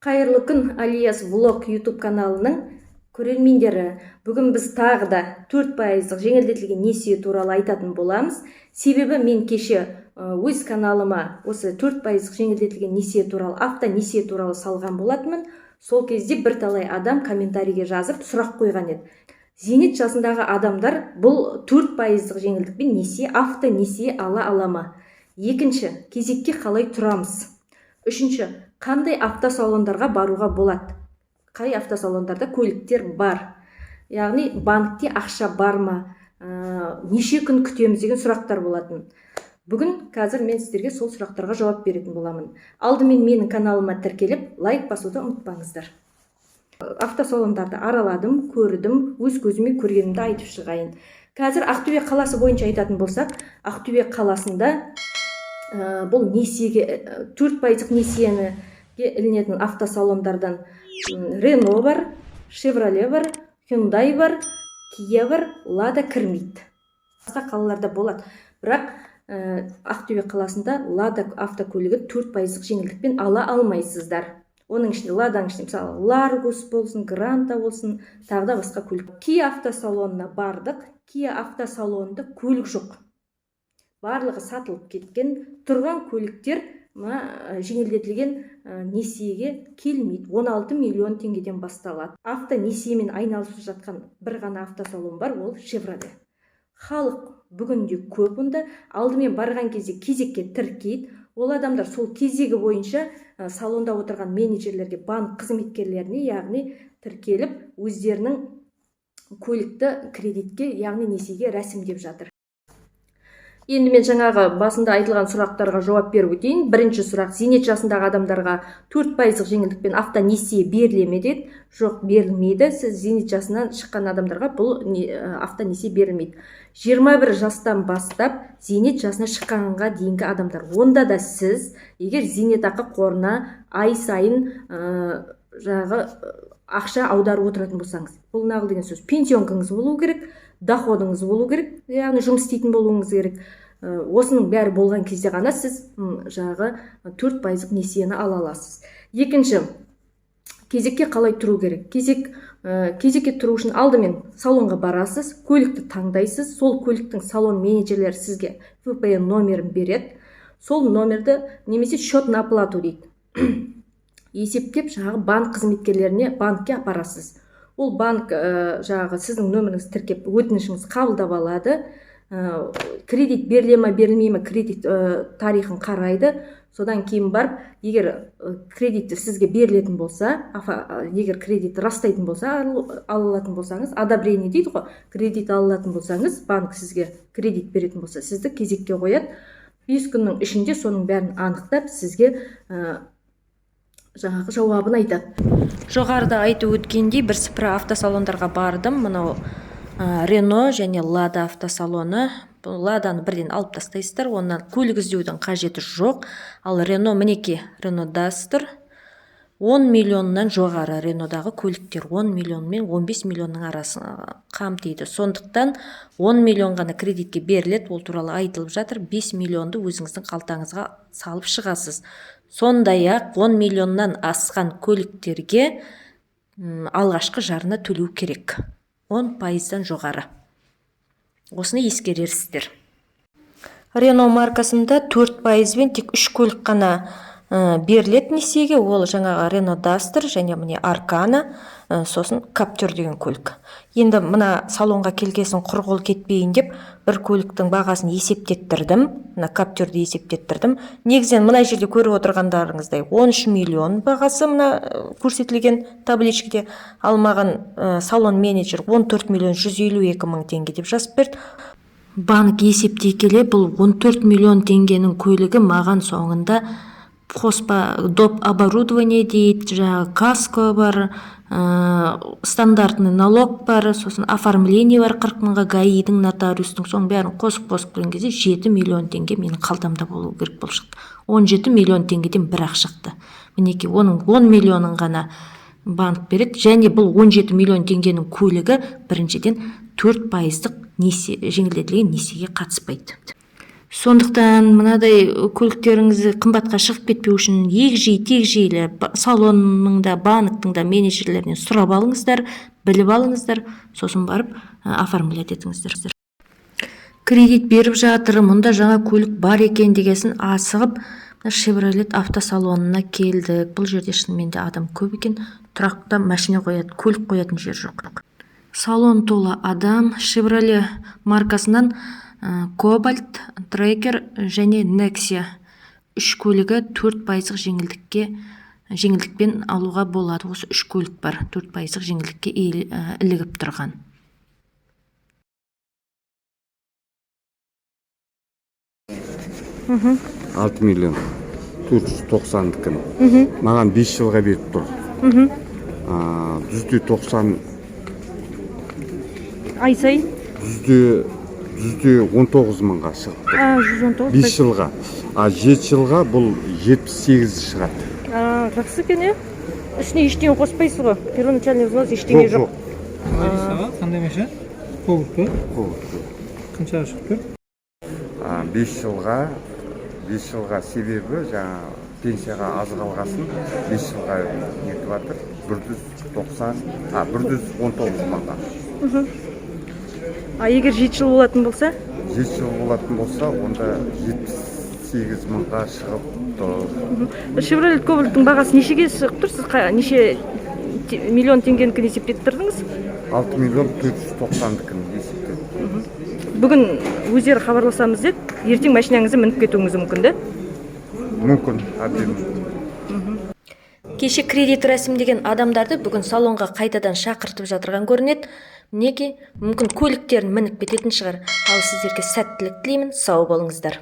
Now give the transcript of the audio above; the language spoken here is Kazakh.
Қайырлы күн, Алияс Влог YouTube каналының көрермендері. Бүгін біз тағы да 4% жеңілдетілген несие туралы айтатын боламыз. Себебі мен кеше өз каналыма осы 4% жеңілдетілген несие туралы, автонесие туралы салған болатынмын. Сол кезде бірталай адам комментарийге жазып сұрақ қойған еді. Зейнет жасындағы адамдар бұл 4% жеңілдікпен несие, автонесие ала ма? Екінші, кезекке қалай тұрамыз? Үшінші, қандай автосалондарға баруға болады? Қай автосалондарда көліктер бар? Яғни банкте ақша бар ма? Неше күн күтеміз деген сұрақтар болатын. Бүгін қазір мен сіздерге сол сұрақтарға жауап беретін боламын. Алдымен менің каналыма тіркеліп, лайк басуды ұмытпаңыздар. Автосалондарды араладым, көрдім, өз көзіме көргенімді айтып шығайын. Қазір Ақтөбе қаласы бойынша айтатын болсақ, Ақтөбе қаласында бұл несиеге 4% несиені ілінетін автосалондардан Рено бар, Шевроле бар, Hyundai бар, Kia бар, Lada кірмейді. Басқа қалаларда болады. Бірақ Ақтөбе қаласында Lada автокөлігі 4% жеңілдікпен ала алмайсыздар. Оның ішінде Ладаның ішінде мысалы Largus болсын, Гранта болсын, тағы да басқа көлік. Kia автосалонына бардық. Kia автосалонында көлік жоқ. Барлығы сатылып кеткен, тұрған көліктер жеңілдетілген несиеге келмейді. 16 миллион теңгеден басталады. Автонесиемен айналысып жатқан бір ғана автосалон бар, ол Шевроле. Халық бүгінде көп, онда алдымен барған кезде кезекке тіркейді. Ол адамдар сол кезегі бойынша салонда отырған менеджерлерге, банк қызметкерлеріне, яғни тіркеліп, өздерінің көлікті кредитке, яғни несиеге рәсімдеп жатыр. Енді мен жаңағы басында айтылған сұрақтарға жауап беріп өтейін. Бірінші сұрақ: зейнет жасындағы адамдарға 4% жеңілдікпен автонесие беріле ме деді. Жоқ, берілмейді. Сіз зейнет жасынан шыққан адамдарға бұл автонесие берілмейді. 21 жастан бастап зейнет жасына шыққанға дейінгі адамдар. Онда да сіз егер зейнетақы қорына ай сайын ақша аударып отыратын болсаңыз, бұл нағыл деген сөз, пенсионкаңыз болу керек, доходыңыз болу керек, яғни жұмыс істейтін болуыңыз керек. Осының бәрі болған кезде ғана сіз 4% несиені ала аласыз. Екінші, кезекке қалай тұру керек? Кезекке тұру үшін алдымен салонға барасыз, көлікті таңдайсыз, сол көліктің салон менеджерлері сізге VPN номерін береді. Сол номерді немесе счет на оплату дейді. Есептеп, банк қызметкерлеріне банкке апарасыз. Ол банк сіздің нөміріңізді тіркеп, өтінішіңізді қабылдап алады. Кредит беріле ме, берілмей ме, кредит тарихын қарайды. Содан кейін барып, егер кредитті сізге берілетін болса, егер кредит растайтын болса, алатын болсаңыз, одобрение дейді ғой, кредит алатын болсаңыз, банк сізге кредит беретін болса, сізді кезекке қояды. 5 күннің ішінде соның бәрін анықтап, сізге жауабын айтады. Жоғарыда айтып өткендей, бірсыпыра автосалондарға бардым. Мынау Рено және Лада автосалоны. Ладаны бірден алып тастайсыздар, онан көлік іздеудің қажеті жоқ. Ал Рено, мінеке, Рено Дастер 10 миллионнан жоғары. Ренодағы көліктер 10 миллион мен 15 миллионның арасын қамтиды. Сондықтан 10 миллион ғана кредитке беріледі. Ол туралы айтылып жатыр. 5 миллионды өзіңіздің қалтаңызға салып шығасыз. Сондай-ақ 10 миллионнан асқан көліктерге алғашқы жарна төлеу керек. 10%-дан жоғары. Осыны ескерерсіздер. Рено маркасында 4%-бен тек 3 көлік қана берілетін несиеге. Ол жаңағы Рено Дастер және міне Аркана, сосын Каптер деген көлік. Енді мына салонға келгесін құрғыл кетпейін деп, бір көліктің бағасын есептеттірдім. Мына Каптерді есептеттірдім. Негізен мына жерде көріп отырғандарыңыздай 13 миллион бағасы мына көрсетілген табличкеде. Алмаған салон менеджер 14 миллион 152 мың теңге деп жазып берді. Банк есептей келе, бұл 14 миллион теңгенің көлігі маған соңында қоспа доп оборудование дейді, каско бар, стандартный налог бар, сосын оформление бар 40 мыңға, гаидің, нотариустың, соның бәрін қосып көрген кезде 7 миллион теңге менің қалтамда болу керек болып шықты. 17 миллион теңгеден бір-ақ шықты. Мінеке, оның 10 миллионын ғана банк береді, және бұл 17 миллион теңгенің көлігі біріншіден 4%-дық жеңілдетілген несиеге қатыспайды. Сондықтан мынадай көліктеріңізді қымбатқа шығып кетпеу үшін егжей-тегжейлі салонның да, банктың да менеджерлерінен сұрап алыңыздар, біліп алыңыздар, сосын барып оформлять етіңіздер. Кредит беріп жатыр, мұнда жаңа көлік бар екен дегесін асығып Chevrolet автосалонына келдік. Бұл жерде шынымен де адам көп екен, тұрақта машина қояды, көлік қоятын жер жоқ. Салон толы адам. Chevrolet маркасынан Cobalt, Tracker және Nexia 3 көлігі 4% жеңілдікпен алуға болады. Осы 3 көлік бар, 4% жеңілдікке ілігіп тұрған. -hmm. 6 миллион 490-дікін. Маған 5 жылға беріп тұр. %90 ай сайын? %19 мыңға шығып тұр. 119. 5 жылға. 7 жылға бұл 78 шығады. Жақсы екен, е? Ішіне ештеңе қоспайсыз ғой. Первоначальный взнос ештеңе жоқ. Қандай машина? Кобальт. Қаншаға шығып тұр? 5 жылға себебі жаңа пенсияға аз қалғасын 5 жылға нетіп жатыр. 119 мыңға. Егер 7 жыл болатын болса? 7 жыл болатын болса, онда 78 мыңға шығып тұр. Chevrolet Cobalt'ың бағасы нешеге шығып тұр? Сіз неше миллион теңгенікін есептеп тұрдыңыз? 6 миллион 490-дікін есептеп. Бүгін өздері хабарласамыз деді, ертең машинаңызды мініп кетуіңіз мүмкін, да? Мүмкін, әбден. Кеше кредит рәсімдеген адамдарды бүгін салонға қайтадан шақыртып жатырған көрінеді. Неге? Мүмкін көліктерін мініп кететін шығар. Ал сіздерге сәттілік тілеймін, сау болыңыздар.